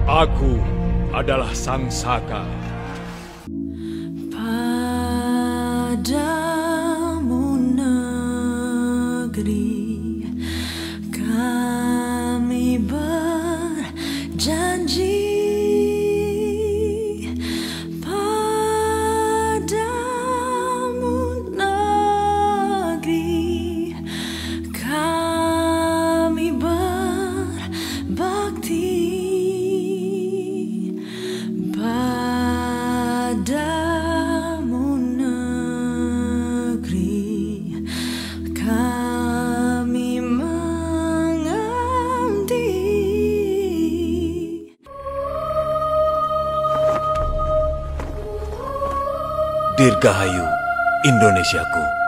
Aku adalah Sang Saka. Padamu negeri kami berjanji, padamu negeri kami berbakti, padamu negeri kami mengabdi. Dirgahayu Indonesiaku.